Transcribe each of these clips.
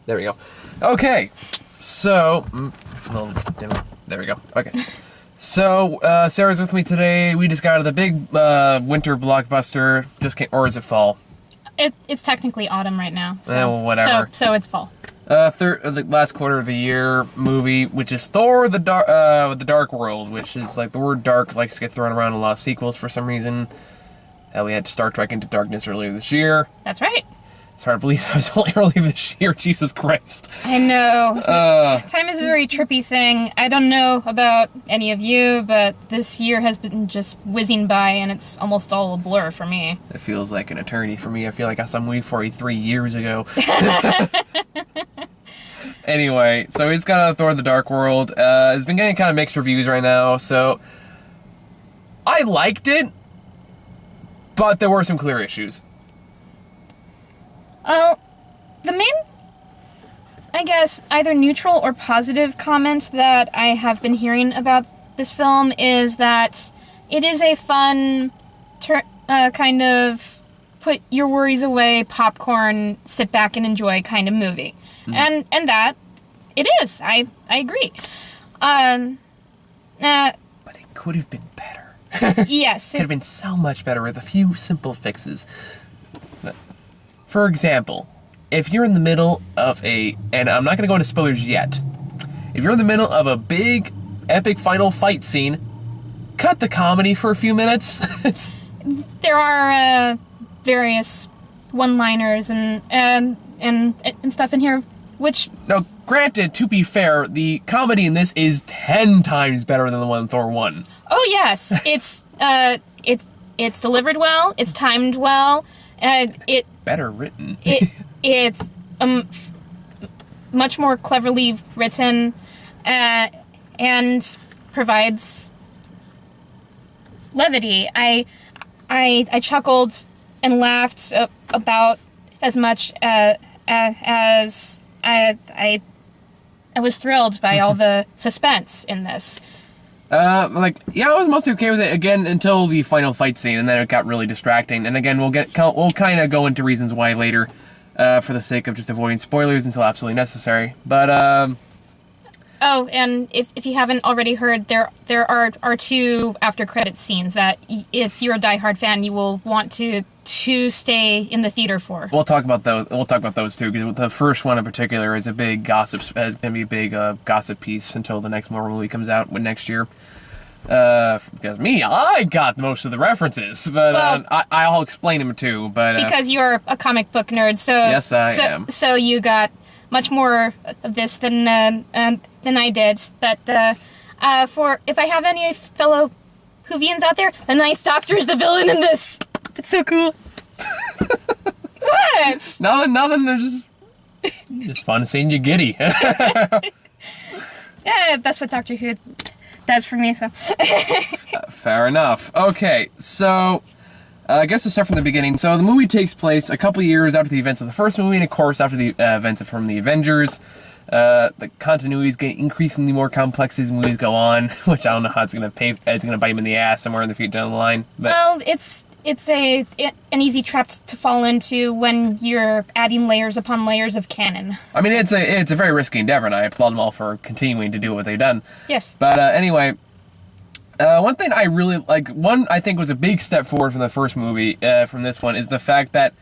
There we go. Okay, so... well, there we go. Okay. So, Sarah's with me today. We just got out of the big winter blockbuster. Just came, or is it fall? It's technically autumn right now. So, well, whatever. So it's fall. The last quarter of the year movie, which is Thor: the Dark World, which is like the word "dark" likes to get thrown around in a lot of sequels for some reason. We had Star Trek Into Darkness earlier this year. That's right. It's hard to believe that was only earlier this year. Jesus Christ. I know. Time is a very trippy thing. I don't know about any of you, but this year has been just whizzing by, and it's almost all a blur for me. It feels like an eternity for me. I feel like I saw a movie 43 years ago. Anyway, so he's got Thor: The Dark World. It's been getting kind of mixed reviews right now, so I liked it, but there were some clear issues. The main, I guess, either neutral or positive comment that I have been hearing about this film is that it is a fun, kind of put your worries away, popcorn, sit back and enjoy kind of movie. Mm. And that, it is. I agree. But it could have been better. Yes. It could have been so much better with a few simple fixes. For example, if you're in the middle of and I'm not going to go into spoilers yet, if you're in the middle of a big, epic final fight scene, cut the comedy for a few minutes. There are various one-liners and stuff in here, which... Now, granted, to be fair, the comedy in this is 10 times better than the one in Thor 1. Oh, yes. It's delivered well, it's timed well, it's better written. It's much more cleverly written, and provides levity. I chuckled and laughed about as much as I was thrilled by all the suspense in this. I was mostly okay with it, again, until the final fight scene, and then it got really distracting. And again, we'll kind of go into reasons why later, for the sake of just avoiding spoilers until absolutely necessary. But, Oh, and if you haven't already heard, there are two after-credits scenes that, if you're a diehard fan, you will want to stay in the theater for. We'll talk about those. We'll talk about those too, because the first one in particular is a big gossip. Is going to be a big gossip piece until the next Marvel movie comes out next year. Because I got most of the references, but I'll explain them too. But because you're a comic book nerd, so yes, I am. So you got much more of this than I did. But for if I have any fellow Whovians out there, the Nice Doctor is the villain in this. It's so cool. What? Nothing. Just fun seeing you giddy. Yeah, that's what Doctor Who does for me. So. Fair enough. Okay, so I guess to start from the beginning. So the movie takes place a couple years after the events of the first movie, and of course after the events from the Avengers. The continuity is getting increasingly more complex as movies go on, which I don't know how it's going to bite him in the ass somewhere in the future down the line. But, well, it's an easy trap to fall into when you're adding layers upon layers of canon. I mean, it's a very risky endeavor, and I applaud them all for continuing to do what they've done. Yes. But anyway, one thing I really like, I think was a big step forward from the first movie, from this one, is the fact that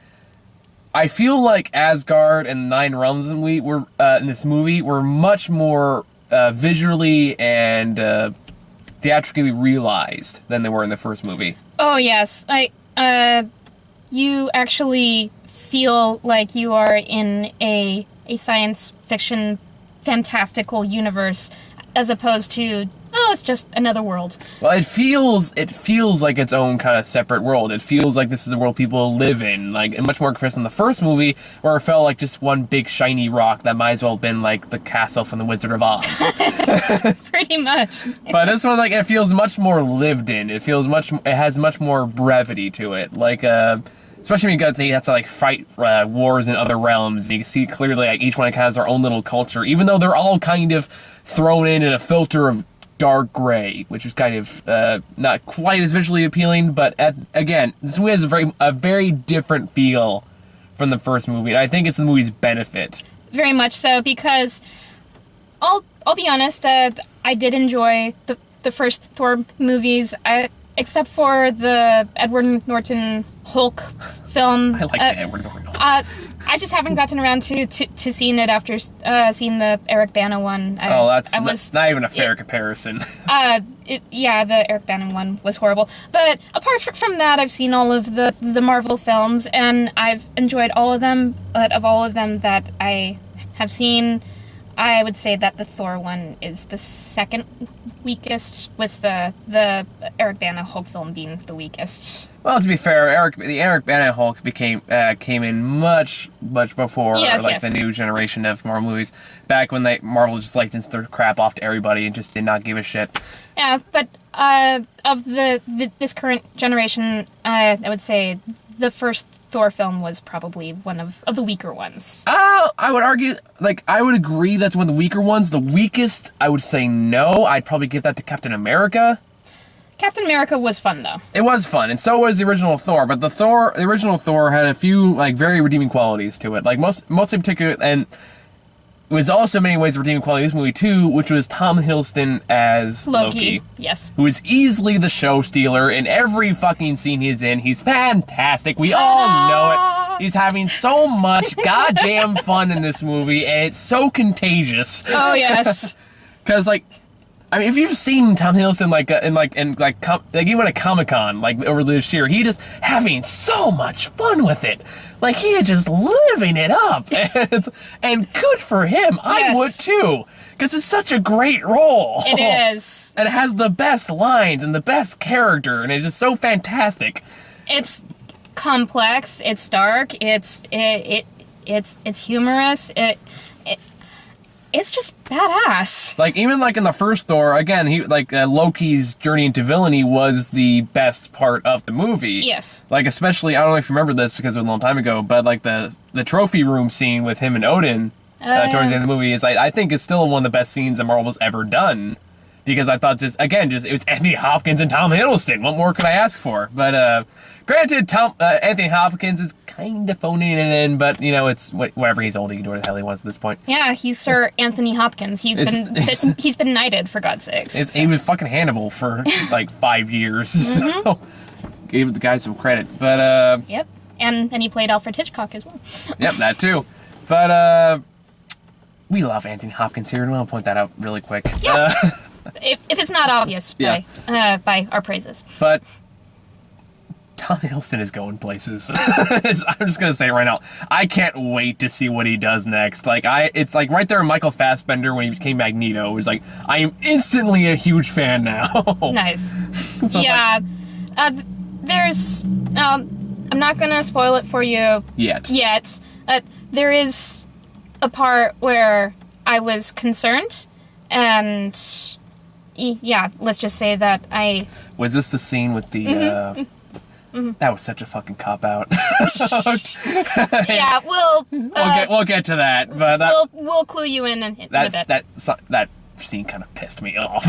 I feel like Asgard and Nine Realms in this movie were much more visually and theatrically realized than they were in the first movie. Oh, yes. You actually feel like you are in a science fiction fantastical universe, as opposed to, it's just another world. Well, it feels like its own kind of separate world. It feels like this is the world people live in, like, and much more compared to the first movie, where it felt like just one big shiny rock that might as well have been like the castle from the Wizard of Oz. Pretty much. But this one, like, it feels much more lived in. It has much more brevity to it. Like, especially when he has to like fight wars in other realms. You can see clearly like each one has their own little culture, even though they're all kind of thrown in a filter of dark gray, which is kind of not quite as visually appealing. But again, this movie has a very different feel from the first movie. And I think it's the movie's benefit. very much so, because I'll be honest, I did enjoy the first Thor movies, except for the Edward Norton Hulk film. I like the Edward Norton Hulk. I just haven't gotten around to seeing it after seeing the Eric Bana one. That's not even a fair comparison. The Eric Bana one was horrible. But apart from that, I've seen all of the Marvel films, and I've enjoyed all of them. But of all of them that I have seen, I would say that the Thor one is the second weakest, with the Eric Bana Hulk film being the weakest. Well, to be fair, the Eric Bana Hulk came in much before the new generation of Marvel movies. Back when Marvel just licensed their crap off to everybody and just did not give a shit. Yeah, but of this current generation, I would say the first Thor film was probably one of the weaker ones. I would argue, I would agree that's one of the weaker ones. The weakest, I would say no. I'd probably give that to Captain America. Captain America was fun, though. It was fun, and so was the original Thor. But the original Thor had a few very redeeming qualities to it. Most in particular, and it was also in many ways a redeeming quality of this movie too, which was Tom Hiddleston as Loki. Yes. Who is easily the show stealer in every fucking scene he's in. He's fantastic. We all know it. He's having so much goddamn fun in this movie, and it's so contagious. Oh yes. Because if you've seen Tom Hiddleston even at Comic-Con over this year, he just having so much fun with it. He is just living it up, and good for him. Yes. I would too, because it's such a great role. It is, and it has the best lines and the best character, and it's just so fantastic. It's complex. It's dark. It's humorous. It's just badass. Even in the first Thor, again, he Loki's journey into villainy was the best part of the movie. Yes. Especially, I don't know if you remember this because it was a long time ago, but the trophy room scene with him and Odin towards the end of the movie is I think is still one of the best scenes that Marvel's ever done. Because I thought it was Anthony Hopkins and Tom Hiddleston. What more could I ask for? But granted, Anthony Hopkins is kind of phoning it in, but it's whatever. He's old; he can do whatever the hell he wants at this point. Yeah, he's Sir Anthony Hopkins. He's been knighted, for God's sakes. He was fucking Hannibal for 5 years. Mm-hmm. So gave the guy some credit, but yep, and he played Alfred Hitchcock as well. Yep, that too. But we love Anthony Hopkins here, and I'll point that out really quick. Yes. If it's not obvious by our praises. But Tom Hiddleston is going places. I'm just going to say it right now. I can't wait to see what he does next. It's right there in Michael Fassbender when he became Magneto. It was I am instantly a huge fan now. Nice. So yeah. There's... I'm not going to spoil it for you yet. There is a part where I was concerned, and... yeah, let's just say that I... Was this the scene with the... Mm-hmm. That was such a fucking cop-out. Yeah, we'll get to that, but... We'll clue you in a bit. That scene kind of pissed me off.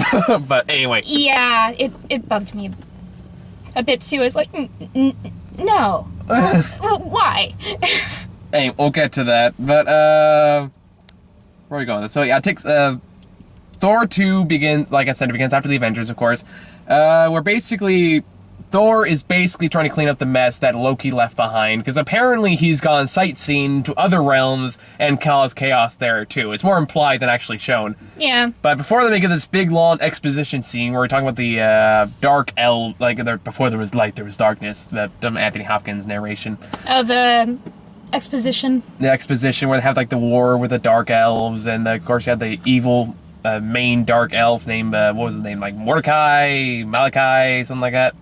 But anyway. Yeah, it bugged me a bit too. I was like, no. Why? Hey, we'll get to that, but, where are we going? So, yeah, it takes... Thor 2 begins, like I said, it begins after the Avengers, of course, where Thor is basically trying to clean up the mess that Loki left behind, because apparently he's gone sightseeing to other realms and caused chaos there, too. It's more implied than actually shown. Yeah. But before they get this big, long exposition scene where we're talking about the dark elf, before there was light, there was darkness, the Anthony Hopkins narration. Oh, the... exposition. The exposition where they have, the war with the dark elves, and, of course, you have the evil... main dark elf named, what was his name, Mordecai, Malachi, something like that?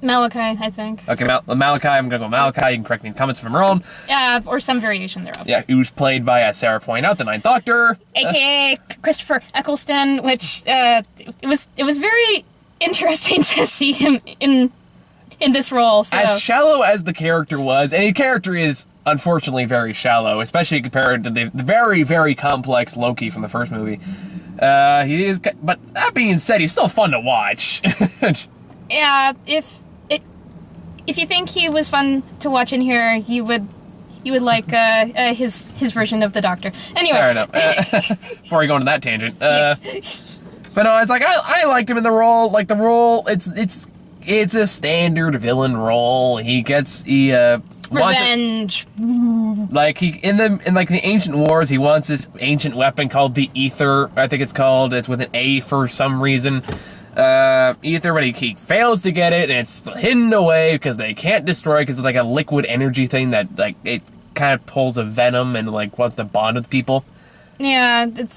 Malachi, I think. Okay, Malachi, I'm gonna go Malachi, you can correct me in the comments if I'm wrong. Yeah, or some variation thereof. Yeah, who's played by, as Sarah pointed out, the Ninth Doctor. A.K.A. Christopher Eccleston, which, it was very interesting to see him in this role, so. As shallow as the character was, and his character is unfortunately very shallow, especially compared to the very, very complex Loki from the first movie. He is, but that being said, he's still fun to watch. Yeah, if you think he was fun to watch in here, you would You would like his version of the Doctor. Anyway. Fair enough. Before we go into that tangent. But no, it's like, I liked him in the role. Like, the role, it's a standard villain role. He Revenge. Like, in the Ancient Wars, he wants this ancient weapon called the Ether, I think it's called. It's with an A for some reason. Ether, but he fails to get it, and it's hidden away because they can't destroy it because it's like a liquid energy thing that, like, it kind of pulls a venom and, like, wants to bond with people. Yeah, the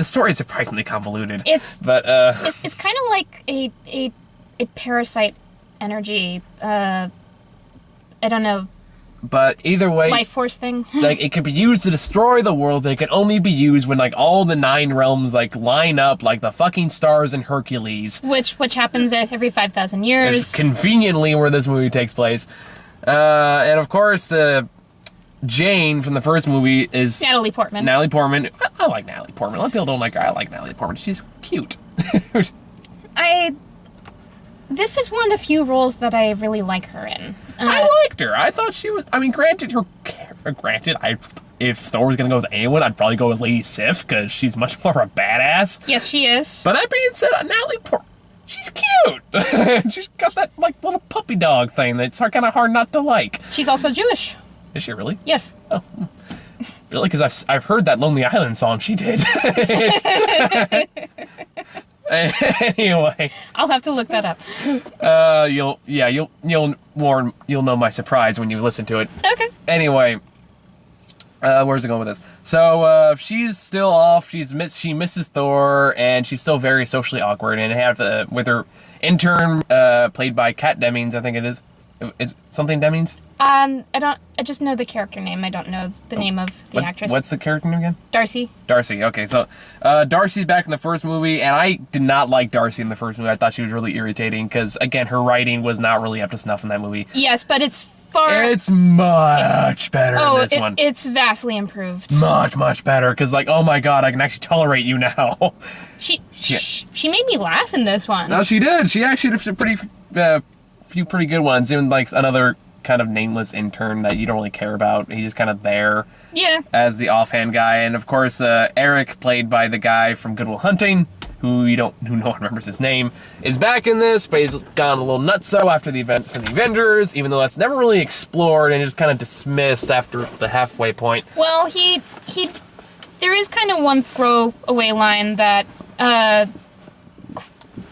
story is surprisingly convoluted. It's kind of like a parasite energy, I don't know. But either way, life force thing. Like, it can be used to destroy the world, but it can only be used when, like, all the 9 realms, like, line up like the fucking stars in Hercules. Which happens every 5,000 years. It's conveniently where this movie takes place. And of course, Jane from the first movie is Natalie Portman. I like Natalie Portman. A lot of people don't like her. I like Natalie Portman. She's cute. This is one of the few roles that I really like her in. I liked her. I thought she was... I mean, granted, if Thor was going to go with anyone, I'd probably go with Lady Sif, because she's much more of a badass. Yes, she is. But that being said, Natalie Portman, she's cute. She's got that, like, little puppy dog thing that's kind of hard not to like. She's also Jewish. Is she really? Yes. Oh. Really? Because I've heard that Lonely Island song she did. Anyway, I'll have to look that up. You'll know my surprise when you listen to it. Okay. Anyway, where's it going with this? So she's still off. She misses Thor, and she's still very socially awkward. And have with her intern, played by Kat Dennings, I think it is something Dennings. I just know the character name. I don't know the name of the actress. What's the character name again? Darcy. Okay, so Darcy's back in the first movie, and I did not like Darcy in the first movie. I thought she was really irritating because, again, her writing was not really up to snuff in that movie. Yes, but it's much better in this one. It's vastly improved. Much better, because, like, oh my god, I can actually tolerate you now. She made me laugh in this one. No, she did. She actually did few pretty good ones. Even, like, another kind of nameless intern that you don't really care about. He's just kind of there. Yeah. As the offhand guy. And, of course, Eric, played by the guy from Good Will Hunting, who no one remembers his name, is back in this, but he's gone a little nutso after the events from the Avengers, even though that's never really explored and just kind of dismissed after the halfway point. Well, there is kind of one throwaway line that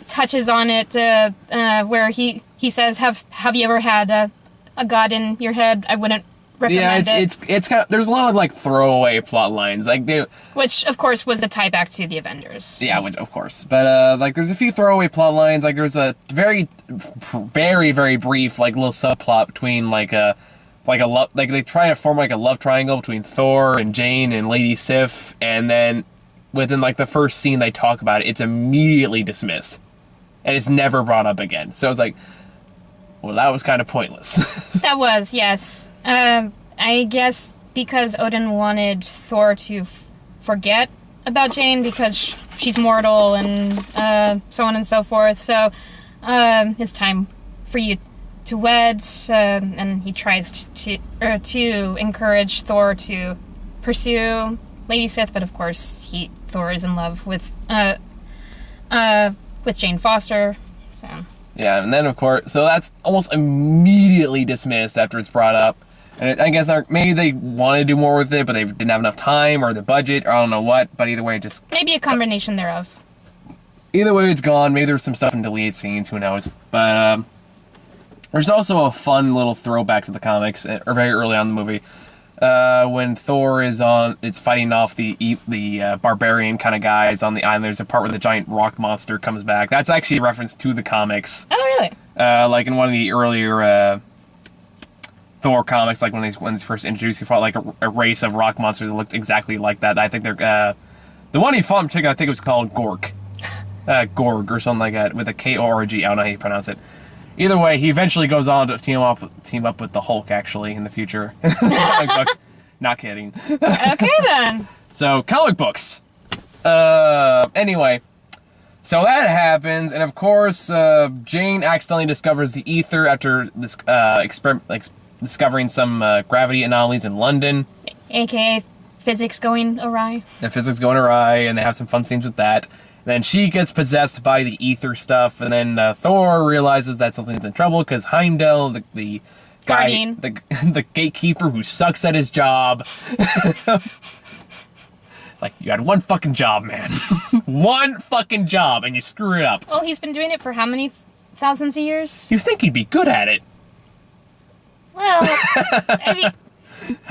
touches on it, where he says, "Have you ever had a god in your head? I wouldn't recommend it." Yeah, it's kind of, there's a lot of, like, throwaway plot lines, like which of course was a tie back to the Avengers. Yeah, of course, but like, there's a few throwaway plot lines. Like, there's a very, very, very brief, like, little subplot between like love, like, they try to form like a love triangle between Thor and Jane and Lady Sif, and then within, like, the first scene they talk about it, it's immediately dismissed, and it's never brought up again. So it's like, well, that was kind of pointless. That was, yes. I guess because Odin wanted Thor to forget about Jane because she's mortal and so on and so forth. So it's time for you to wed, and he tries to encourage Thor to pursue Lady Sif, but of course Thor is in love with Jane Foster. So. Yeah, and then, of course, so that's almost immediately dismissed after it's brought up. And I guess maybe they wanted to do more with it, but they didn't have enough time or the budget, or I don't know what, but either way, it just... Maybe a combination thereof. Either way, it's gone. Maybe there's some stuff in deleted scenes, who knows. But there's also a fun little throwback to the comics, or very early on in the movie, when Thor is fighting off the barbarian kind of guys on the island. There's a part where the giant rock monster comes back. That's actually a reference to the comics. Oh, really? Like in one of the earlier Thor comics, like when he's first introduced, he fought like a race of rock monsters that looked exactly like that. I think they're the one he fought in particular, I think it was called Gorg, or something like that, with a K-O-R-G. I don't know how you pronounce it. Either way, he eventually goes on to team up with the Hulk, actually, in the future. Comic books. Not kidding. Okay, then. So, comic books. Anyway, so that happens, and of course, Jane accidentally discovers the ether after this discovering some gravity anomalies in London. AKA physics going awry. The physics going awry, and they have some fun scenes with that. Then she gets possessed by the ether stuff, and then Thor realizes that something's in trouble because Heimdall, the guy, the gatekeeper who sucks at his job. It's like, you had one fucking job, man. One fucking job, and you screw it up. Well, he's been doing it for how many thousands of years? You think he'd be good at it? Well, I mean...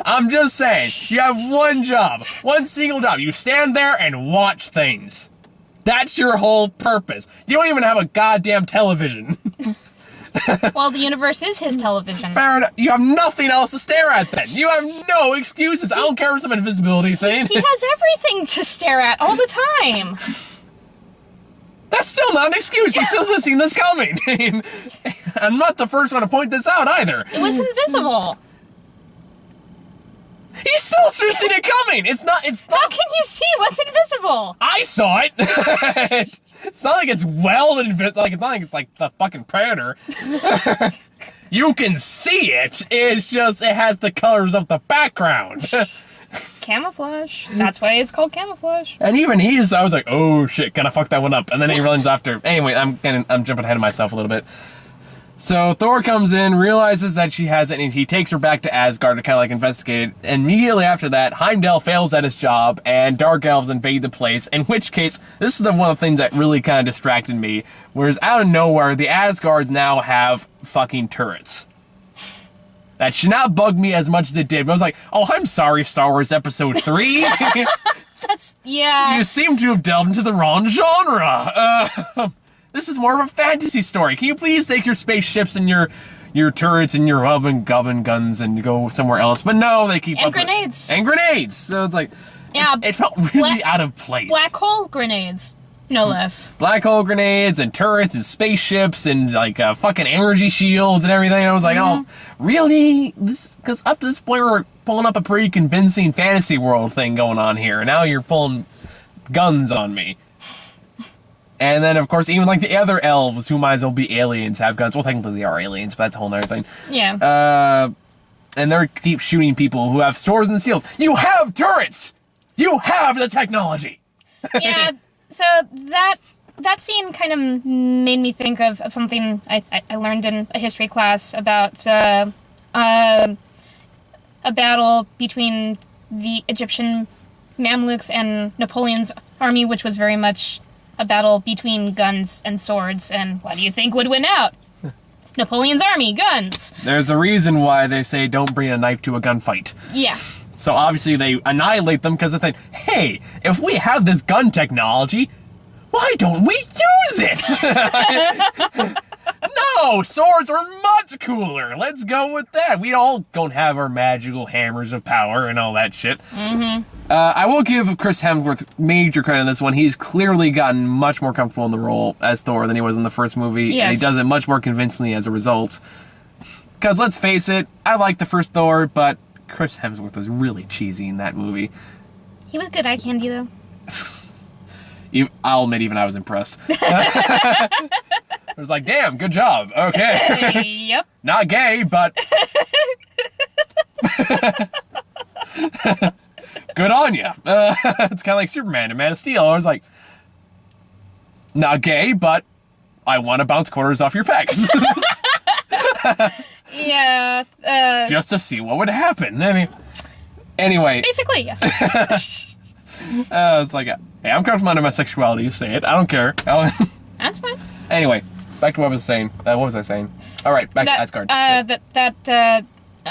I'm just saying, you have one job, one single job. You stand there and watch things. That's your whole purpose. You don't even have a goddamn television. Well, the universe is his television. Fair enough. You have nothing else to stare at then. You have no excuses. I don't care for some invisibility thing. He has everything to stare at all the time. That's still not an excuse. He still hasn't seen this coming. I'm not the first one to point this out either. It was invisible. He still should have seen it coming. It's not. How can you see what's invisible? I saw it. It's not like it's well invisible. Like, it's not like it's like the fucking Predator. You can see it. It's just it has the colors of the background. Camouflage. That's why it's called camouflage. And even I was like, oh shit, gonna fuck that one up. And then he runs after. Anyway, I'm jumping ahead of myself a little bit. So Thor comes in, realizes that she has it, and he takes her back to Asgard to kind of like investigate it. And immediately after that, Heimdall fails at his job, and Dark Elves invade the place, in which case, this is one of the things that really kind of distracted me, whereas out of nowhere, the Asgards now have fucking turrets. That should not bug me as much as it did, but I was like, oh, I'm sorry, Star Wars Episode 3. Yeah. You seem to have delved into the wrong genre. This is more of a fantasy story. Can you please take your spaceships and your turrets and your oven gubbin guns and go somewhere else? But no, they keep And grenades. And grenades. So it's like, yeah, it felt really out of place. Black hole grenades, no less. Black hole grenades and turrets and spaceships and like fucking energy shields and everything. I was like, oh, really? Because up to this point we're pulling up a pretty convincing fantasy world thing going on here. And now you're pulling guns on me. And then, of course, even like the other elves, who might as well be aliens, have guns. Well, technically they are aliens, but that's a whole other thing. Yeah. And they keep shooting people who have swords and shields. You have turrets! You have the technology! Yeah, so that scene kind of made me think of something I learned in a history class about a battle between the Egyptian Mamluks and Napoleon's army, which was very much a battle between guns and swords, and what do you think would win out? Napoleon's army, guns. There's a reason why they say don't bring a knife to a gunfight. Yeah. So obviously they annihilate them because they think, hey, if we have this gun technology, why don't we use it? No, swords are much cooler. Let's go with that. We all don't have our magical hammers of power and all that shit. Mm-hmm. I will give Chris Hemsworth major credit on this one. He's clearly gotten much more comfortable in the role as Thor than he was in the first movie. Yes. And he does it much more convincingly as a result. Because let's face it, I like the first Thor, but Chris Hemsworth was really cheesy in that movie. He was good eye candy, though. I'll admit, even I was impressed. I was like, damn, good job. Okay. Yep. Not gay, but... good on you. It's kind of like Superman and Man of Steel. I was like, not gay, but I want to bounce quarters off your pecs. Yeah. Just to see what would happen. I mean, anyway. Basically, yes. It's like, hey, I'm comfortable under my sexuality. You say it. I don't care. That's fine. Anyway, back to what I was saying. What was I saying? All right, back to Asgard.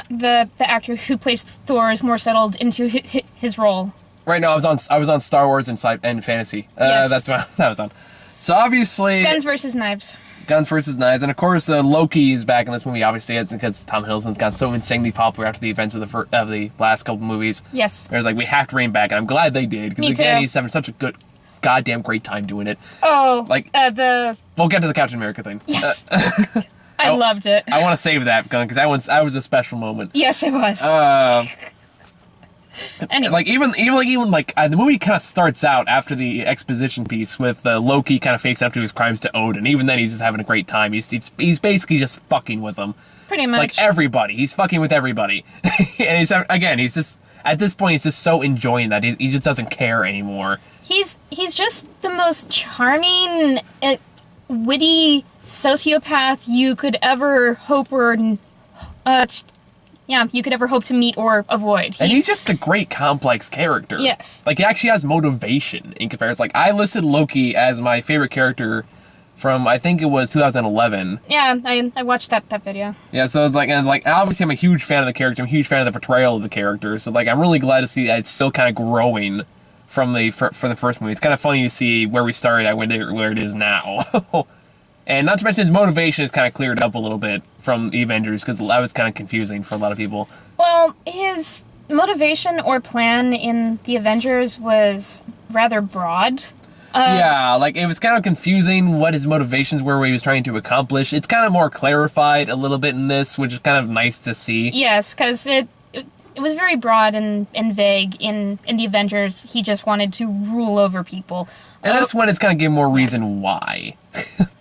The actor who plays Thor is more settled into his role. Right now, I was on Star Wars and fantasy. Yes. That's what I was on. So obviously, Guns versus knives. Guns versus knives, and of course Loki is back in this movie. Obviously, it's because Tom Hiddleston's got so insanely popular after the events of the last couple movies. Yes. There's like, we have to rein back, and I'm glad they did, because again, too. he's having such a goddamn great time doing it. Oh, like we'll get to the Captain America thing. Yes. I loved it. I want to save that because that was a special moment. Yes, it was. Anyway. Like even the movie kind of starts out after the exposition piece with Loki kind of facing up to his crimes to Odin. Even then, he's just having a great time. He's basically just fucking with him. Pretty much. Like, everybody. He's fucking with everybody. And he's just, at this point, he's just so enjoying that. He just doesn't care anymore. He's just the most charming, witty sociopath you could ever hope you could ever hope to meet or avoid. And he's just a great complex character. Yes. Like, he actually has motivation in comparison. Like, I listed Loki as my favorite character from, I think it was 2011. Yeah, I watched that video. Yeah, so it's like, obviously I'm a huge fan of the character. I'm a huge fan of the portrayal of the character. So, like, I'm really glad to see that it's still kind of growing from the first movie. It's kind of funny to see where we started at where it is now. And not to mention his motivation is kind of cleared up a little bit from the Avengers, because that was kind of confusing for a lot of people. Well, his motivation or plan in the Avengers was rather broad. Yeah, like, it was kind of confusing what his motivations were, what he was trying to accomplish. It's kind of more clarified a little bit in this, which is kind of nice to see. Yes, because it was very broad and vague. In the Avengers, he just wanted to rule over people. And this one is kind of giving more reason why.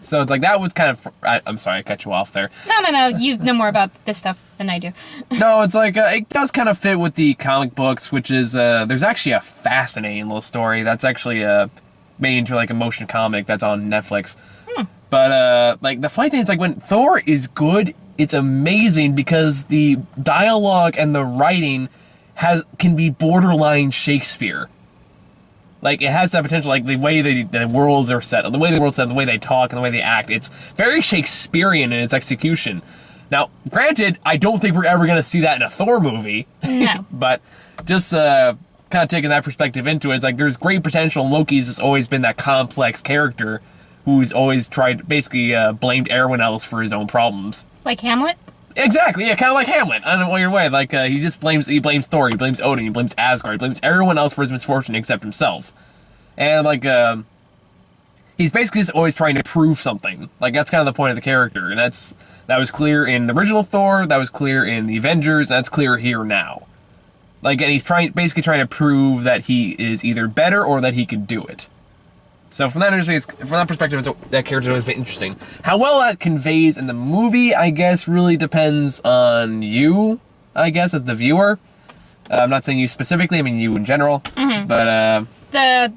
So it's like, that was kind of... I'm sorry, I cut you off there. No. You know more about this stuff than I do. No, it's like, it does kind of fit with the comic books, which is... there's actually a fascinating little story that's actually made into, like, a motion comic that's on Netflix. But, like, the funny thing is, like, when Thor is good, it's amazing because the dialogue and the writing can be borderline Shakespeare. Like, it has that potential, like, the way the worlds are set, the way the world's set, the way they talk, and the way they act. It's very Shakespearean in its execution. Now, granted, I don't think we're ever going to see that in a Thor movie. No. But just kind of taking that perspective into it, it's like, there's great potential. Loki's has always been that complex character who's always basically blamed everyone else for his own problems. Like Hamlet? Exactly, yeah, kind of like Hamlet. I don't know what your way. Like, he blames Thor, he blames Odin, he blames Asgard, he blames everyone else for his misfortune except himself. And, like, he's basically just always trying to prove something. Like, that's kind of the point of the character. And that was clear in the original Thor, that was clear in the Avengers, and that's clear here now. Like, and he's basically trying to prove that he is either better or that he can do it. So from that perspective, that character's always been interesting. How well that conveys in the movie, I guess, really depends on you, I guess, as the viewer. I'm not saying you specifically, I mean you in general. Mm-hmm. But,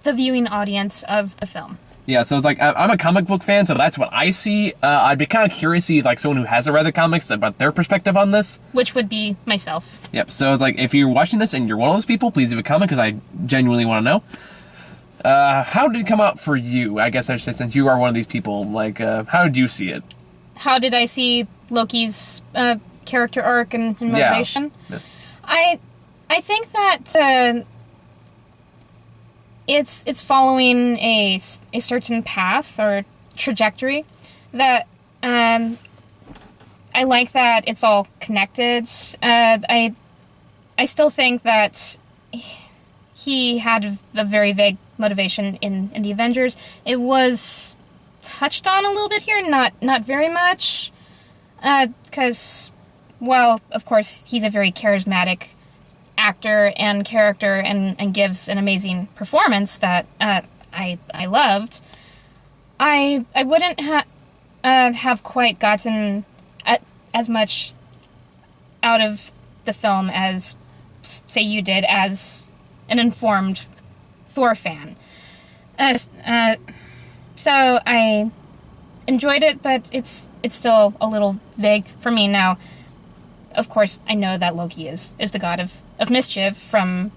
the viewing audience of the film. Yeah, so it's like, I'm a comic book fan, so that's what I see. I'd be kind of curious to see, like, someone who hasn't read the comics about their perspective on this. Which would be myself. Yep, so it's like, if you're watching this and you're one of those people, please leave a comment, because I genuinely want to know. How did it come out for you? I guess I should say, since you are one of these people, like, how did you see it? How did I see Loki's character arc and motivation? Yeah. I think that it's following a certain path or trajectory that I like that it's all connected. I still think that he had a very vague motivation in the Avengers. It was touched on a little bit here, not very much, because, well, of course, he's a very charismatic actor and character and gives an amazing performance that I loved. I wouldn't have quite gotten as much out of the film as, say, you did as an informed Thor fan. So I enjoyed it, but it's still a little vague for me now. Of course, I know that Loki is the god of mischief from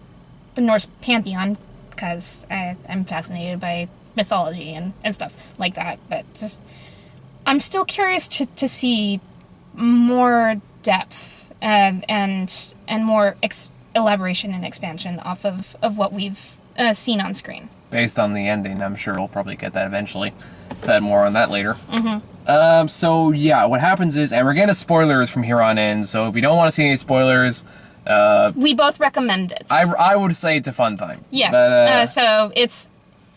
the Norse pantheon, because I'm fascinated by mythology and stuff like that. But just, I'm still curious to see more depth and more elaboration and expansion off of what we've seen on screen. Based on the ending, I'm sure we'll probably get that eventually. Add more on that later. Mm-hmm. So yeah, what happens is, and we're getting spoilers from here on in, so if you don't want to see any spoilers, we both recommend it. I would say it's a fun time. Yes. But, so it's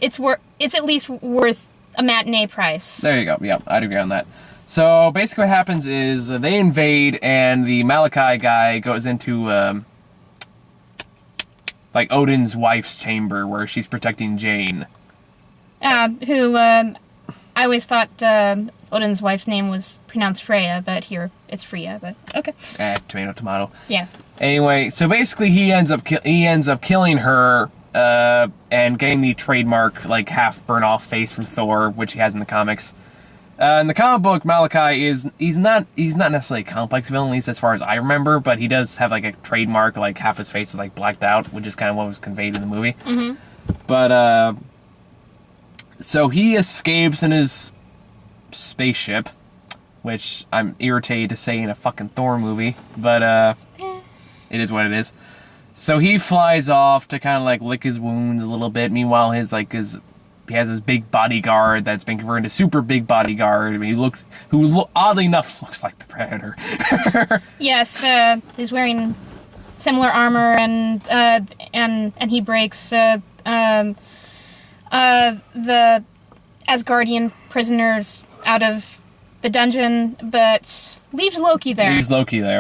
at least worth a matinee price. There you go. Yeah, I'd agree on that. So basically what happens is they invade, and the Malachi guy goes into like Odin's wife's chamber where she's protecting Jane. Who I always thought Odin's wife's name was pronounced Freya, but here it's Freya. But okay. Tomato, tomato. Yeah. Anyway, so basically he ends up killing her and getting the trademark like half burn off face from Thor, which he has in the comics. In the comic book, Malachi he's not necessarily a complex villain, at least as far as I remember, but he does have like a trademark, like half his face is like blacked out, which is kind of what was conveyed in the movie. Mm-hmm. But so he escapes in his spaceship, which I'm irritated to say in a fucking Thor movie, but it is what it is. So he flies off to kind of like lick his wounds a little bit. Meanwhile, he has his big bodyguard that's been converted into super big bodyguard. I mean, oddly enough looks like the Predator. Yes, he's wearing similar armor, and he breaks the Asgardian prisoners out of the dungeon, but leaves Loki there.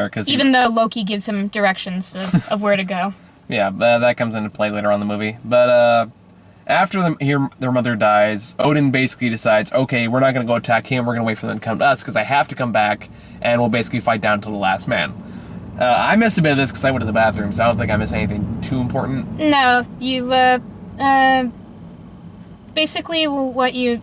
Because even though Loki gives him directions of where to go. Yeah, that comes into play later on in the movie. But after their mother dies, Odin basically decides, okay, we're not going to go attack him, we're going to wait for them to come to us, because I have to come back, and we'll basically fight down to the last man. I missed a bit of this because I went to the bathroom, so I don't think I missed anything too important. No, you, basically what you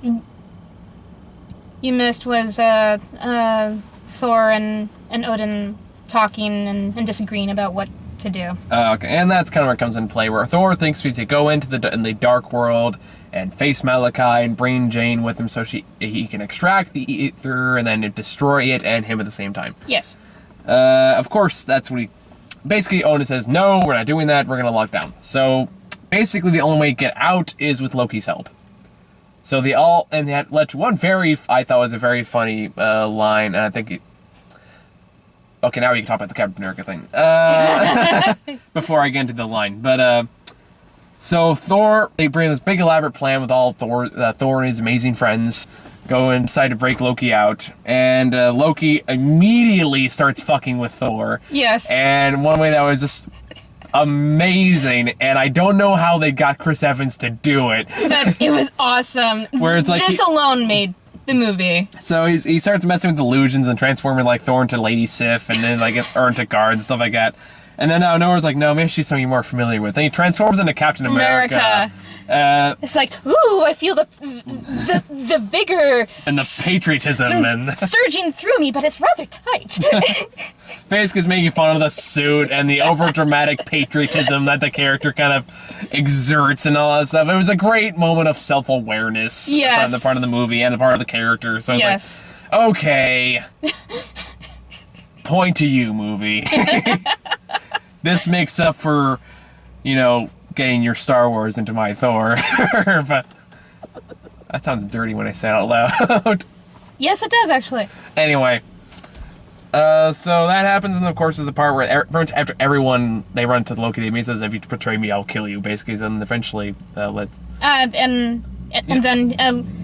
missed was, Thor and Odin talking and disagreeing about what to do. Okay, and that's kind of where it comes into play, where Thor thinks we should go into the dark world and face Malachi and bring Jane with him so he can extract the ether and then destroy it and him at the same time. Yes. Of course, that's what basically Odin says, no, we're not doing that, we're going to lock down. So basically the only way to get out is with Loki's help. So that led to one I thought was a very funny line, and I think okay, now we can talk about the Captain America thing. Before I get into the line. But, so Thor, they bring this big elaborate plan with all Thor and his amazing friends, go inside to break Loki out, and Loki immediately starts fucking with Thor. Yes. And one way that was just amazing, and I don't know how they got Chris Evans to do it. But it was awesome. Where it's like this alone made the movie. So he starts messing with illusions and transforming like Thor into Lady Sif and then like or into guards and stuff like that. And then out of nowhere, it's like, no, maybe she's something you're more familiar with. Then he transforms into Captain America. It's like, ooh, I feel the vigor and the patriotism and surging through me, but it's rather tight. Basically, it's making fun of the suit and the over-dramatic patriotism that the character kind of exerts and all that stuff. It was a great moment of self-awareness on the part of the movie and the part of the character. So it's like, okay, point to you, movie. This makes up for, getting your Star Wars into my Thor. But that sounds dirty when I say it out loud. Yes, it does, actually. Anyway. So that happens, and of course there's a part where after everyone, they run to Loki, and he says, if you betray me, I'll kill you, basically, and eventually, then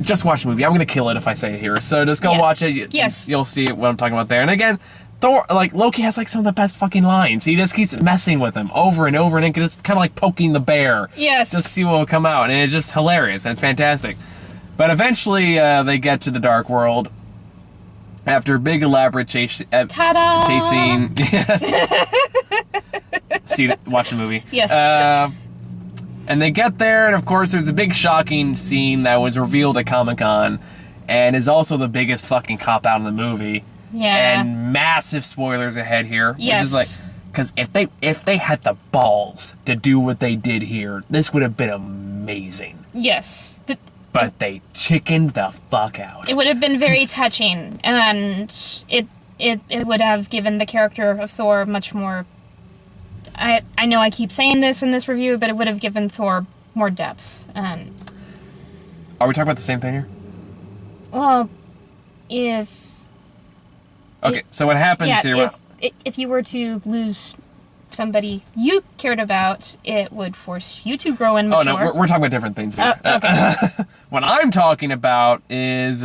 just watch the movie. I'm gonna kill it if I say it here, so just go watch it. Yes. You'll see what I'm talking about there. And again, Thor, Loki has some of the best fucking lines. He just keeps messing with him over and over, and just kind of like poking the bear. Yes. Just see what will come out, and it's just hilarious, and it's fantastic. But eventually, they get to the Dark World after a big elaborate chase scene. Yes. Watch the movie. Yes. And they get there, and of course, there's a big shocking scene that was revealed at Comic-Con, and is also the biggest fucking cop-out in the movie. Yeah. And massive spoilers ahead here. Yes. Which is like, because if they had the balls to do what they did here, this would have been amazing. Yes. But they chickened the fuck out. It would have been very touching, and it would have given the character of Thor much more. I know I keep saying this in this review, but it would have given Thor more depth. Are we talking about the same thing here? Well, so what happens here? If you were to lose somebody you cared about, it would force you to grow and mature. Oh, no, we're talking about different things here. Okay. What I'm talking about is,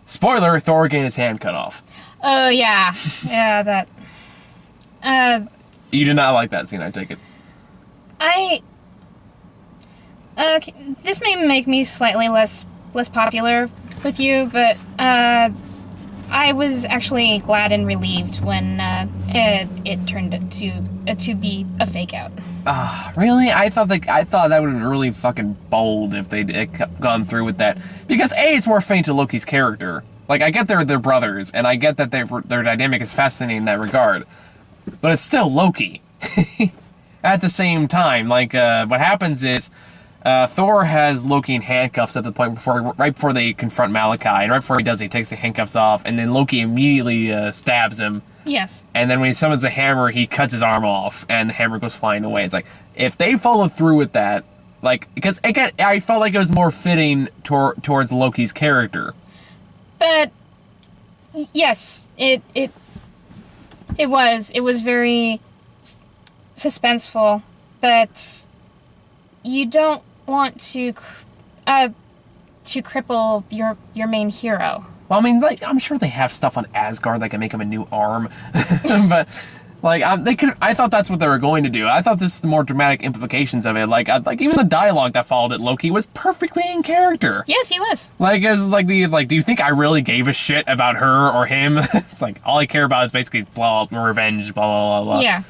spoiler, Thor getting his hand cut off. Oh, yeah. Yeah, that... You did not like that scene, I take it. Okay, this may make me slightly less less popular with you, but I was actually glad and relieved when it turned to be a fake out. Really? I thought that would have been really fucking bold if they'd gone through with that. Because A, it's more fitting to Loki's character. Like, I get they're brothers, and I get that their dynamic is fascinating in that regard. But it's still Loki. At the same time, like, what happens is, Thor has Loki in handcuffs at the point right before they confront Malachi, and right before he does, he takes the handcuffs off, and then Loki immediately stabs him. Yes. And then when he summons the hammer, he cuts his arm off, and the hammer goes flying away. It's like, if they follow through with that, like, because again, I felt like it was more fitting towards Loki's character. But yes, it was very suspenseful, but you don't want to cripple your main hero. Well, I mean, like, I'm sure they have stuff on Asgard that can make him a new arm, but like, I thought that's what they were going to do. I thought this is the more dramatic implications of it. Like even the dialogue that followed it, Loki was perfectly in character. Yes, he was. Like, it was like do you think I really gave a shit about her or him? It's like all I care about is basically revenge, blah blah blah blah. Yeah.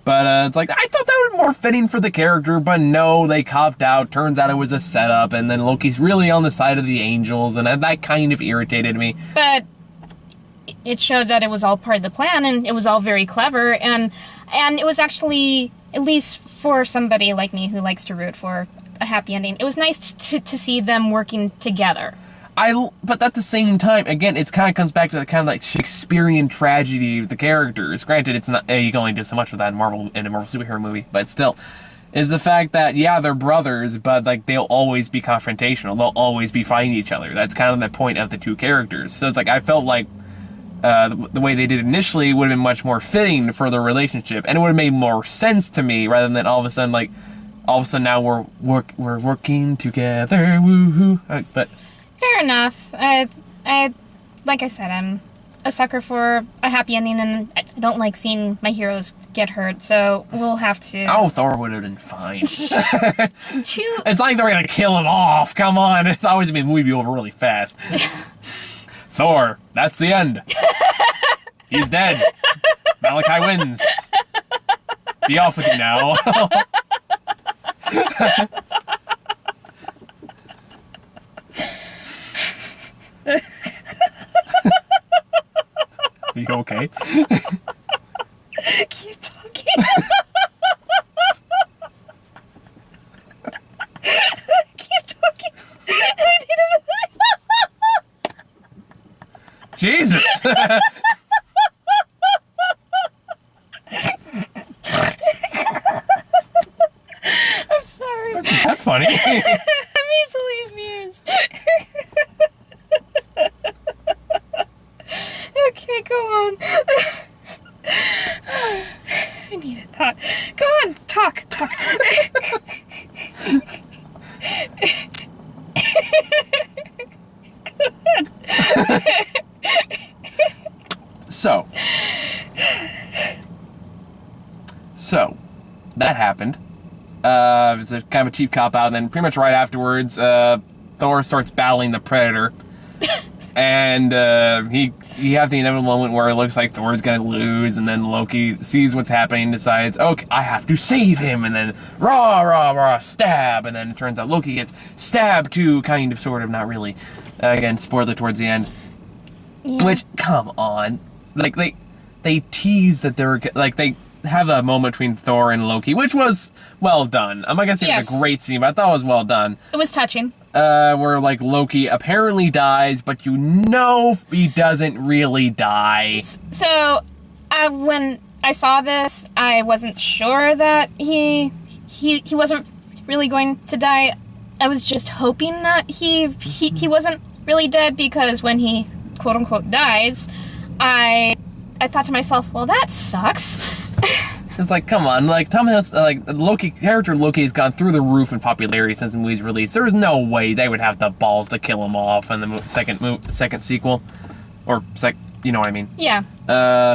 But it's like, I thought that would be more fitting for the character, but no, they copped out. Turns out it was a setup, and then Loki's really on the side of the angels, and that kind of irritated me. But it showed that it was all part of the plan, and it was all very clever, and it was actually, at least for somebody like me who likes to root for a happy ending, it was nice to see them working together. But at the same time, again, it kind of comes back to the kind of like Shakespearean tragedy of the characters. Granted, it's not, you can only do so much with that in a Marvel superhero movie, but still, is the fact that, yeah, they're brothers, but like they'll always be confrontational. They'll always be fighting each other. That's kind of the point of the two characters. So it's like, I felt like the way they did initially would have been much more fitting for their relationship, and it would have made more sense to me rather than all of a sudden now we're working together, woohoo. But fair enough. I like I said, I'm a sucker for a happy ending, and I don't like seeing my heroes get hurt, so we'll have to... Oh, Thor would have been fine. It's like they're gonna kill him off, come on. It's always been movie over really fast. Thor, that's the end. He's dead. Malachi wins. Be off with you now. Are you okay? Keep talking. Keep talking. I need a... Jesus! I'm sorry. Wasn't that funny? I'm easily amused. Okay, go on. I need it. Go on, talk. Go ahead. So, that happened. It was a kind of a cheap cop-out, and then pretty much right afterwards, Thor starts battling the Predator. And he have the inevitable moment where it looks like Thor's gonna lose, and then Loki sees what's happening and decides, okay, I have to save him, and then rah, stab, and then it turns out Loki gets stabbed too, kind of, sort of, not really. Again, spoiler towards the end. Yeah. Which, come on. Like, they tease that they have a moment between Thor and Loki, which was well done. I'm not gonna say it was a great scene, but I thought it was well done. It was touching. Where, like, Loki apparently dies, but you know he doesn't really die. So, when I saw this, I wasn't sure that he wasn't really going to die. I was just hoping that he wasn't really dead, because when he, quote-unquote, dies, I thought to myself, well, that sucks. It's like, come on, like, Tom Hiddleston, like, character Loki has gone through the roof in popularity since the movie's release. There's no way they would have the balls to kill him off in the second sequel. You know what I mean? Yeah.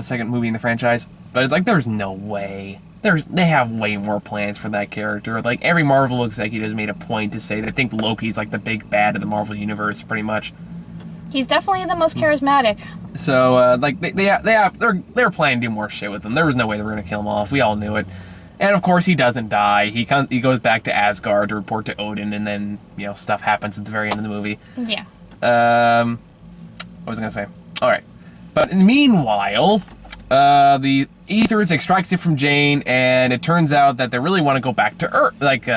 Second movie in the franchise. But it's like, there's no way. they have way more plans for that character. Like, every Marvel executive has made a point to say they think Loki's like the big bad of the Marvel universe, pretty much. He's definitely the most charismatic. So, like, they're planning to do more shit with him. There was no way they were gonna kill him off. We all knew it. And of course, he doesn't die. He goes back to Asgard to report to Odin, and then stuff happens at the very end of the movie. Yeah. What was I gonna say? All right, but meanwhile, the ether is extracted from Jane, and it turns out that they really want to go back to Earth. Like,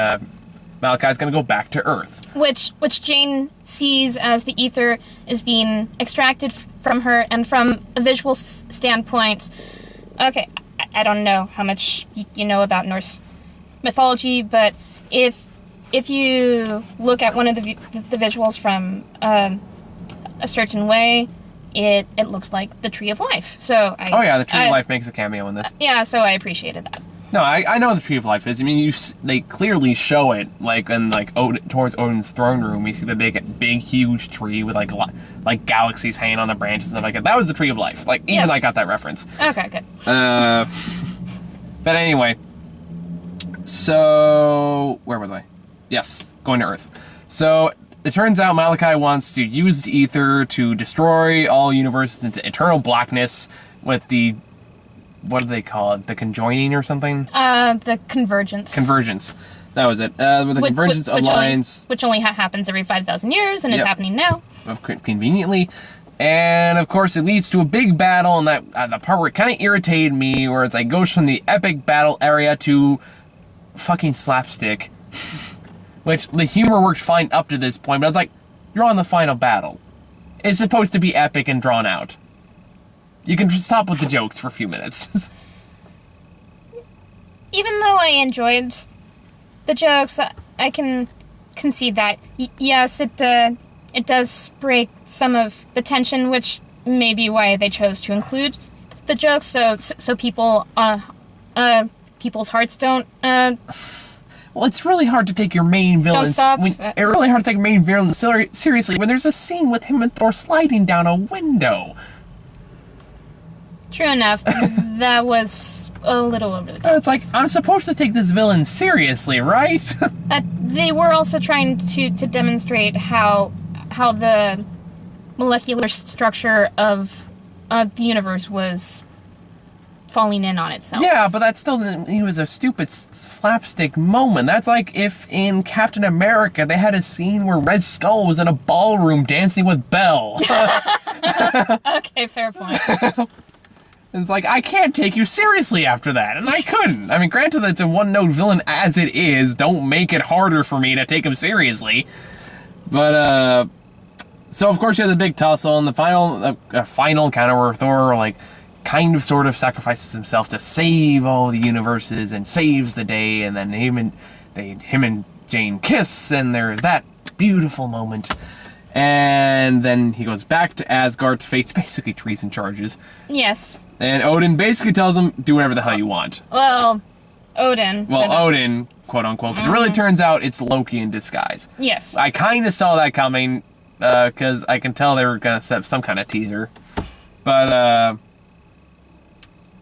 Malachi's gonna go back to Earth. Which Jane sees as the ether is being extracted from her, and from a visual standpoint, okay, I don't know how much you know about Norse mythology, but if you look at one of the visuals from a certain way, it looks like the Tree of Life. So the Tree of Life makes a cameo in this. Yeah, so I appreciated that. No, I know what the Tree of Life is. I mean, they clearly show it, like, in, like, towards Odin's throne room. You see the big, huge tree with, like galaxies hanging on the branches and stuff like that. That was the Tree of Life. Like, even I got that reference. Okay, good. But anyway. So, where was I? Yes, going to Earth. So, it turns out Malachi wants to use the ether to destroy all universes into eternal blackness with the... What do they call it? The conjoining or something? The convergence. Convergence. That was it. With the Convergence Alliance. Which only happens every 5,000 years and is happening now. Conveniently. And, of course, it leads to a big battle, and that the part where it kind of irritated me, where it's like, goes from the epic battle area to fucking slapstick. Which, the humor worked fine up to this point, but it's like, you're on the final battle. It's supposed to be epic and drawn out. You can stop with the jokes for a few minutes. Even though I enjoyed the jokes, I can concede that, yes, it does break some of the tension, which may be why they chose to include the jokes, so people, people's hearts don't, Well, it's really hard to take your main villain. It's really hard to take your main villain seriously when there's a scene with him and Thor sliding down a window. True enough. That was a little over the top. It's like, I'm supposed to take this villain seriously, right? They were also trying to demonstrate how the molecular structure of the universe was falling in on itself. Yeah, but that's still, it was a stupid slapstick moment. That's like if in Captain America they had a scene where Red Skull was in a ballroom dancing with Belle. Okay, fair point. It's like, I can't take you seriously after that, and I couldn't. I mean, granted that it's a one-note villain as it is, don't make it harder for me to take him seriously. But, so of course you have the big tussle, and the final encounter where Thor, like, kind of sort of sacrifices himself to save all the universes and saves the day, and then him and Jane kiss, and there's that beautiful moment. And then he goes back to Asgard to face basically treason charges. Yes. And Odin basically tells him, do whatever the hell you want. Well, Odin. Well, Odin, quote unquote, because it really turns out it's Loki in disguise. Yes. I kind of saw that coming, because I can tell they were going to set up some kind of teaser. But,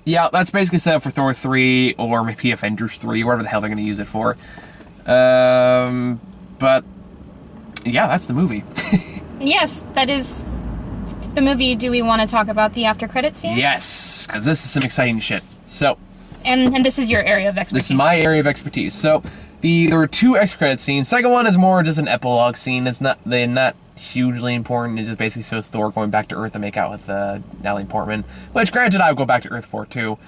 yeah, that's basically set up for Thor 3, or maybe Avengers 3, whatever the hell they're going to use it for. But, yeah, that's the movie. Yes, that is the movie. Do we want to talk about the after credit scenes? Yes, because this is some exciting shit. So, and this is your area of expertise. This is my area of expertise. So, there were two extra credit scenes. Second one is more just an epilogue scene. They're not hugely important. It just basically shows Thor going back to Earth to make out with Natalie Portman. Which, granted, I would go back to Earth for too.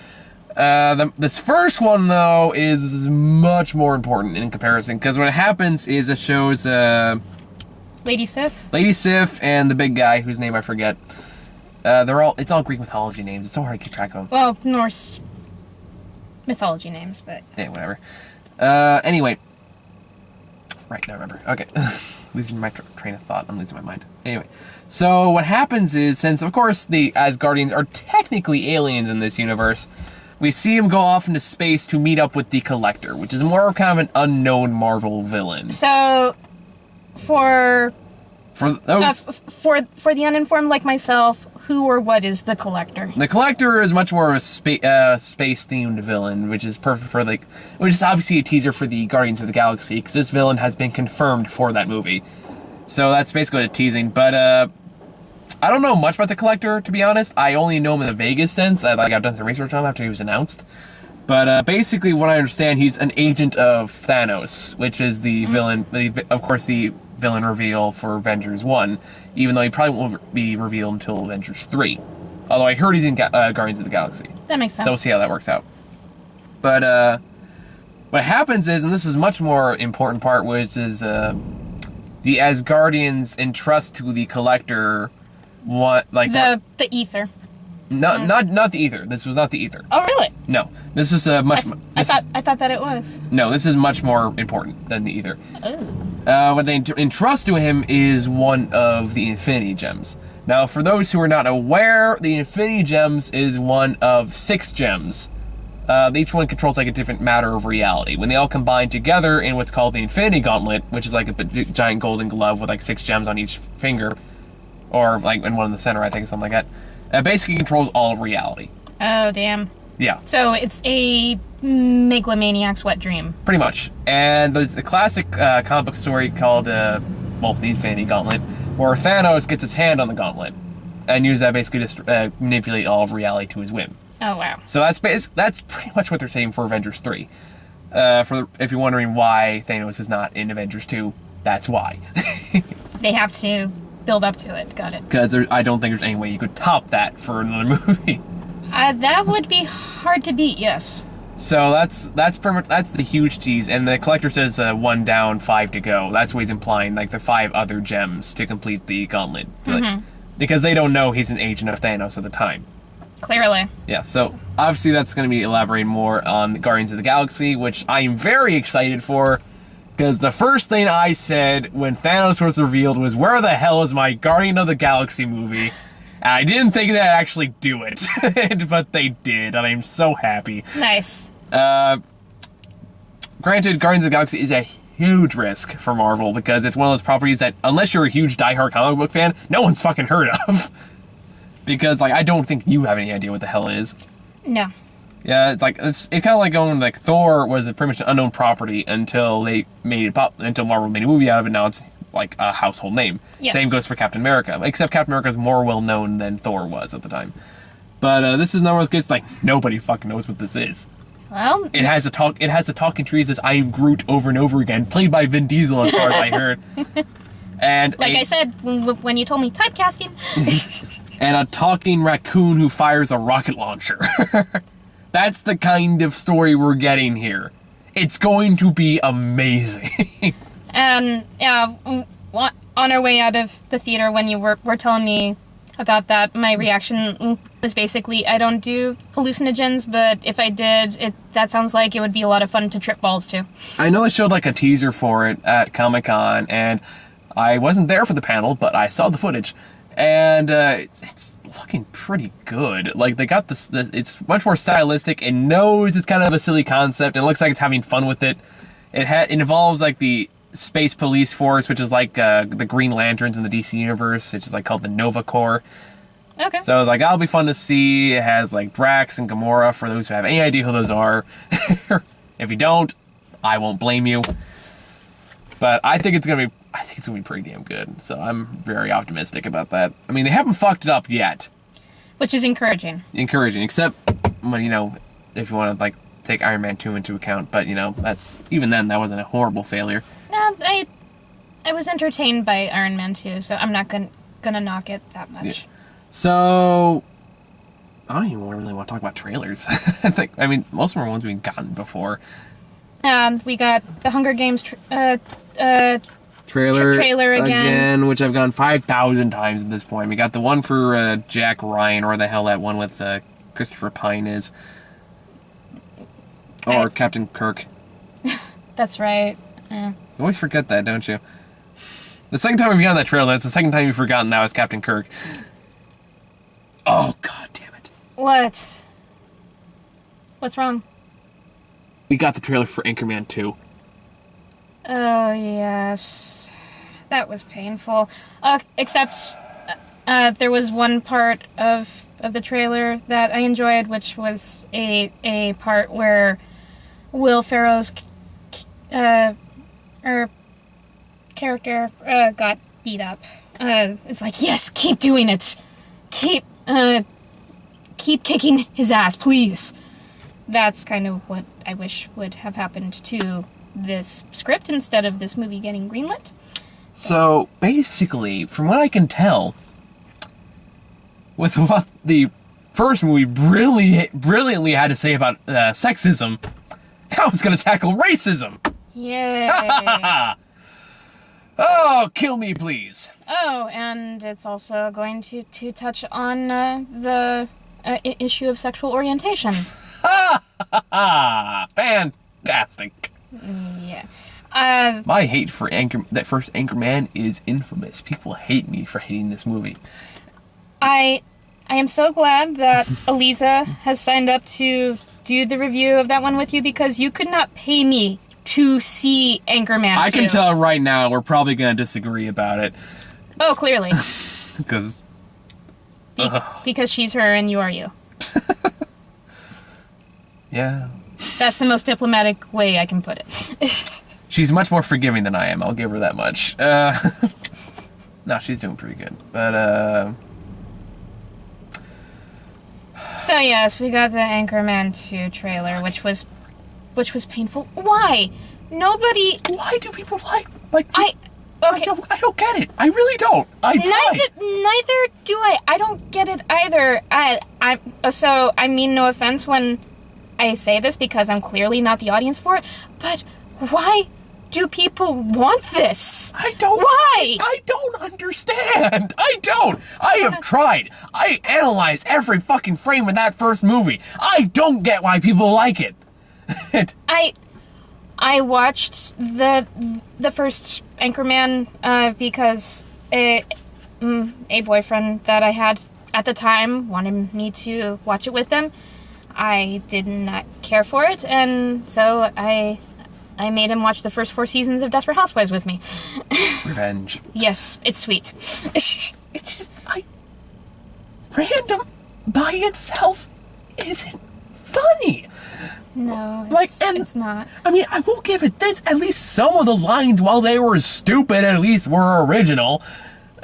This first one, though, is much more important in comparison, because what happens is it shows Lady Sif? Lady Sif and the big guy, whose name I forget. It's all Greek mythology names. It's so hard to keep track of them. Well, Norse mythology names, but... Yeah, whatever. Anyway. Right, now I remember. Okay. Losing my train of thought. I'm losing my mind. Anyway. So, what happens is, since, of course, the Asgardians are technically aliens in this universe, we see him go off into space to meet up with the Collector, which is more kind of an unknown Marvel villain. So... For For those, for the uninformed like myself, who or what is the Collector? the Collector is much more of a space-themed villain, which is perfect for which is obviously a teaser for the Guardians of the Galaxy, because this villain has been confirmed for that movie. So that's basically what it's teasing. But I don't know much about the Collector, to be honest. I only know him in the vaguest sense. I've done some research on him after he was announced. But basically, what I understand, he's an agent of Thanos, which is the villain, of course, the villain reveal for Avengers 1, even though he probably won't be revealed until Avengers 3. Although I heard he's in Guardians of the Galaxy. That makes sense. So we'll see how that works out. But what happens is, and this is much more important part, which is the Asgardians entrust to the Collector the ether. Not the ether. This was not the ether. Oh, really? No, this is much. I thought that it was. No, this is much more important than the ether. Oh. What they entrust to him is one of the Infinity Gems. Now, for those who are not aware, the Infinity Gems is one of 6 gems. Each one controls like a different matter of reality. When they all combine together in what's called the Infinity Gauntlet, which is like a big, giant golden glove with like 6 gems on each finger, or like in one in the center, I think, something like that. Basically controls all of reality. Oh, damn. Yeah. So it's a megalomaniac's wet dream. Pretty much. And it's a classic comic book story called, the Infinity Gauntlet, where Thanos gets his hand on the gauntlet and uses that basically to manipulate all of reality to his whim. Oh, wow. So that's pretty much what they're saying for Avengers 3. If you're wondering why Thanos is not in Avengers 2, that's why. They have to build up to it. Got it. Because I don't think there's any way you could top that for another movie. That would be hard to beat, yes. So that's pretty much, that's the huge tease, and the Collector says 1 down, 5 to go. That's what he's implying, like the 5 other gems to complete the gauntlet. Because they don't know he's an agent of Thanos at the time. Clearly. Yeah, so obviously that's going to be elaborating more on the Guardians of the Galaxy, which I'm very excited for, because the first thing I said when Thanos was revealed was, where the hell is my Guardian of the Galaxy movie? And I didn't think they'd actually do it, but they did, and I'm so happy. Nice. Granted, Guardians of the Galaxy is a huge risk for Marvel, because it's one of those properties that, unless you're a huge diehard comic book fan, no one's fucking heard of. Because, like, I don't think you have any idea what the hell it is. No. Yeah, it's kind of like going, like, Thor was pretty much an unknown property until they made it pop, until Marvel made a movie out of it. Now it's like a household name. Yes. Same goes for Captain America, except Captain America is more well known than Thor was at the time. But this is one of those cases, like, nobody fucking knows what this is. Well, it has a talking tree that says "I am Groot" over and over again, played by Vin Diesel, as far as I heard. And like I said when you told me typecasting. And a talking raccoon who fires a rocket launcher. That's the kind of story we're getting here. It's going to be amazing. And yeah, on our way out of the theater when you were telling me about that, my reaction was basically, I don't do hallucinogens, but if I did, that sounds like it would be a lot of fun to trip balls to. I know they showed like a teaser for it at Comic-Con, and I wasn't there for the panel, but I saw the footage. And it's looking pretty good. Like, they got this, it's much more stylistic. It knows it's kind of a silly concept, and it looks like it's having fun with it. It involves, like, the Space Police Force, which is like the Green Lanterns in the DC Universe, which is, like, called the Nova Corps. Okay. So, like, that'll be fun to see. It has, like, Drax and Gamora, for those who have any idea who those are. If you don't, I won't blame you. But I think it's gonna be pretty damn good. So I'm very optimistic about that. I mean, they haven't fucked it up yet. Which is encouraging. Encouraging, except when, if you want to, like, take Iron Man 2 into account. But, even then, that wasn't a horrible failure. No, I was entertained by Iron Man 2, so I'm not gonna knock it that much. Yeah. So, I don't even really want to talk about trailers. Most of them are ones we've gotten before. We got the Hunger Games trailer again, which I've gone 5,000 times at this point. We got the one for Jack Ryan, or the hell that one with Christopher Pine is. Or Captain Kirk. That's right. Yeah. You always forget that, don't you? The second time we've gotten that trailer, that's the second time you've forgotten that was Captain Kirk. Oh, god damn it. What? What's wrong? We got the trailer for Anchorman 2. Oh, yes. That was painful. Except there was one part of the trailer that I enjoyed, which was a part where Will Ferrell's character got beat up. It's like, yes, keep doing it. Keep kicking his ass, please. That's kind of what I wish would have happened to this script instead of this movie getting greenlit. So, basically, from what I can tell, with what the first movie brilliantly had to say about sexism, I was going to tackle racism. Yay. Oh, kill me, please. Oh, and it's also going to touch on the issue of sexual orientation. Fantastic. Yeah. My hate for that first Anchorman is infamous. People hate me for hating this movie. I am so glad that Eliza has signed up to do the review of that one with you, because you could not pay me to see Anchorman 2. I can tell right now we're probably going to disagree about it. Oh, clearly. Because she's her and you are you. Yeah. That's the most diplomatic way I can put it. She's much more forgiving than I am, I'll give her that much. No, she's doing pretty good. But, So yes, we got the Anchorman 2 trailer, which was painful. Why? Nobody... Why do people like Okay. I don't get it. I really don't. Neither do I. I don't get it either. I mean no offense when I say this, because I'm clearly not the audience for it, but why do people want this? I don't. Why? I don't understand. I don't. I have tried. I analyzed every fucking frame of that first movie. I don't get why people like it. I watched the first Anchorman because a boyfriend that I had at the time wanted me to watch it with them. I did not care for it, and so I made him watch the first 4 seasons of Desperate Housewives with me. Revenge. Yes, it's sweet. It's just, random by itself isn't funny. No, it's not. I mean, I will give it this. At least some of the lines, while they were stupid, at least were original.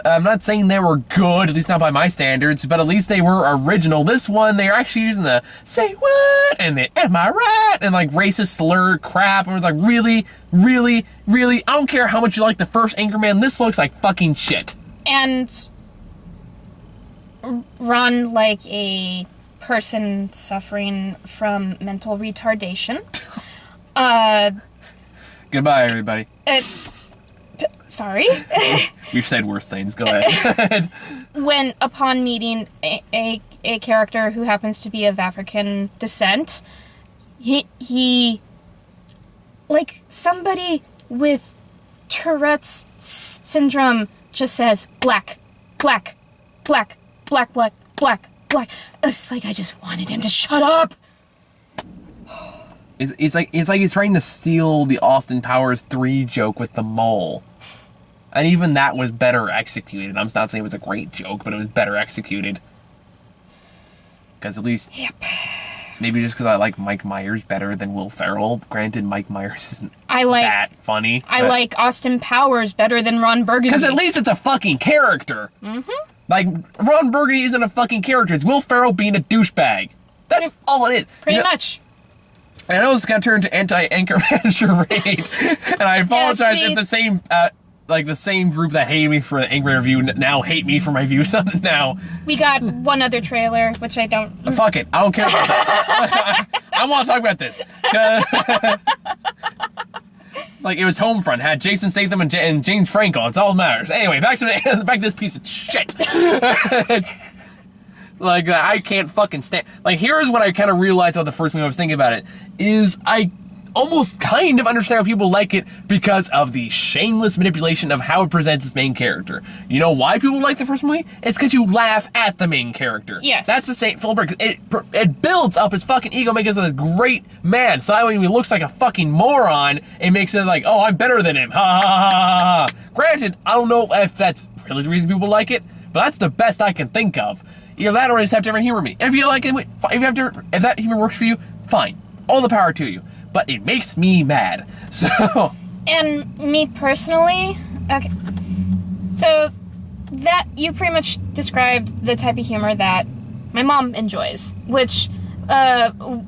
I'm not saying they were good, at least not by my standards, but at least they were original. This one, they're actually using the say what and the am I right and like racist slur crap. And it was like, really, really, really, I don't care how much you like the first Anchorman, this looks like fucking shit. And run like a person suffering from mental retardation. Goodbye, everybody. Sorry. We've said worse things. Go ahead. When, upon meeting a character who happens to be of African descent, he like somebody with Tourette's syndrome just says black, black, black, black, black, black, black. It's like I just wanted him to shut up. It's like he's trying to steal the Austin Powers 3 joke with the mole. And even that was better executed. I'm not saying it was a great joke, but it was better executed. Because at least... Yep. Maybe just because I like Mike Myers better than Will Ferrell. Granted, Mike Myers isn't that funny. I like Austin Powers better than Ron Burgundy. Because at least it's a fucking character. Mm-hmm. Like, Ron Burgundy isn't a fucking character. It's Will Ferrell being a douchebag. That's all it is. Pretty much. I know it's going to turn to anti-Anchorman charade. And I apologize if the same... the same group that hated me for the angry review now hate me for my views on it now. We got one other trailer, which I don't... Fuck it. I don't care about that. I want to talk about this. Like, it was Homefront. Had Jason Statham and James Franco. It's all that matters. Anyway, back to this piece of shit. Like, I can't fucking stand... Like, here's what I kind of realized about the first movie I was thinking about it, is I almost kind of understand how people like it because of the shameless manipulation of how it presents its main character. You know why people like the first movie? It's because you laugh at the main character. Yes. That's the same film. It builds up his fucking ego, makes him a great man. So that when he looks like a fucking moron, it makes it like, oh, I'm better than him. Ha ha ha ha ha. Granted, I don't know if that's really the reason people like it, but that's the best I can think of. Either that or just have different humor me. And if you like it, if that humor works for you, fine. All the power to you. But it makes me mad. So. And me personally, okay. So that you pretty much described the type of humor that my mom enjoys, which I've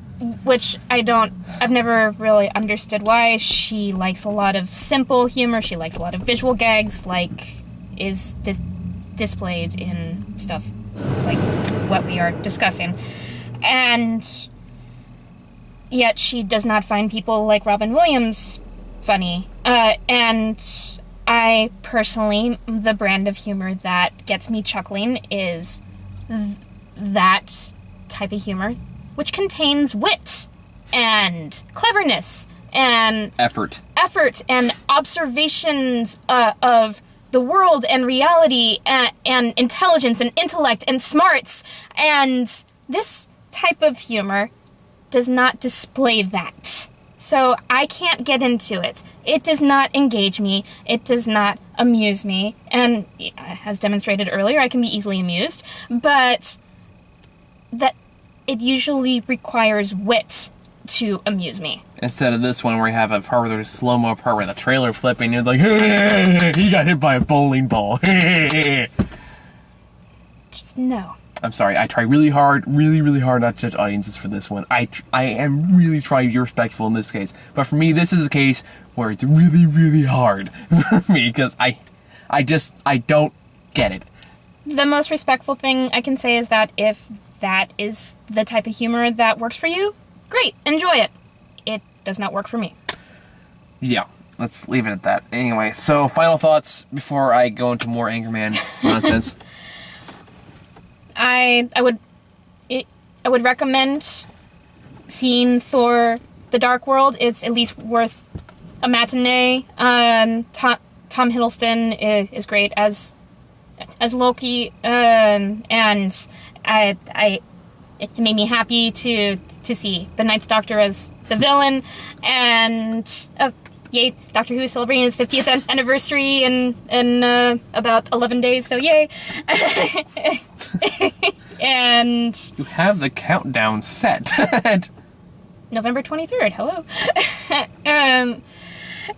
never really understood why. She likes a lot of simple humor. She likes a lot of visual gags, like is displayed in stuff like what we are discussing. And yet she does not find people like Robin Williams funny. And I personally, the brand of humor that gets me chuckling is that type of humor, which contains wit and cleverness and effort and observations of the world and reality and intelligence and intellect and smarts. And this type of humor does not display that. So I can't get into it. It does not engage me. It does not amuse me. And as demonstrated earlier, I can be easily amused. But that it usually requires wit to amuse me. Instead of this one where you have a part where there's a slow-mo part where the trailer flipping, you're like, hey, he got hit by a bowling ball. Just no. I'm sorry, I try really hard not to judge audiences for this one. I am really trying to be respectful in this case. But for me, this is a case where it's really hard for me because I don't get it. The most respectful thing I can say is that if that is the type of humor that works for you, great, enjoy it. It does not work for me. Yeah, let's leave it at that. Anyway, so final thoughts before I go into more Anchorman nonsense. I would recommend seeing Thor: The Dark World. It's at least worth a matinee. Tom Hiddleston is great as Loki, and it made me happy to see the Ninth Doctor as the villain, and yay, Doctor Who is celebrating its 50th anniversary in about 11 days, so yay. And you have the countdown set. November 23rd, hello.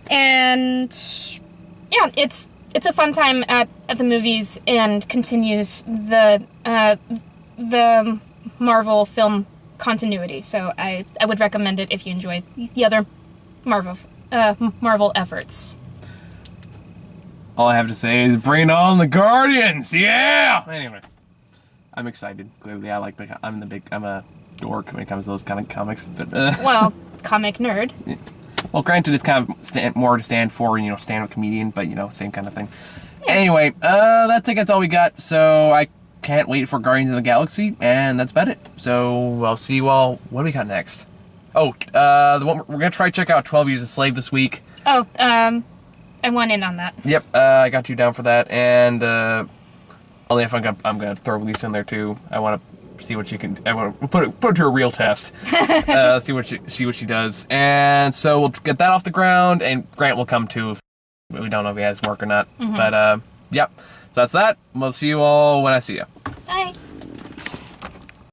And yeah, it's a fun time at the movies and continues the Marvel film continuity. So I would recommend it if you enjoy the other Marvel efforts. All I have to say is bring on the Guardians, yeah! Anyway, I'm excited. Clearly, I'm a dork when it comes to those kind of comics. But well, comic nerd. Yeah. Well, granted, it's kind of more to stand for, stand-up comedian, but same kind of thing. Yeah. Anyway, that's all we got. So I can't wait for Guardians of the Galaxy, and that's about it. So I'll see you all. What do we got next? Oh, the one we're gonna try to check out 12 Years a Slave this week. Oh, I want in on that. Yep, I got you down for that, and only if I'm gonna throw Lisa in there too. I want to see what she can. I want to put it to a real test. See what she does, and so we'll get that off the ground, and Grant will come too. We don't know if he has work or not, but yep. So that's that. We'll see you all when I see you.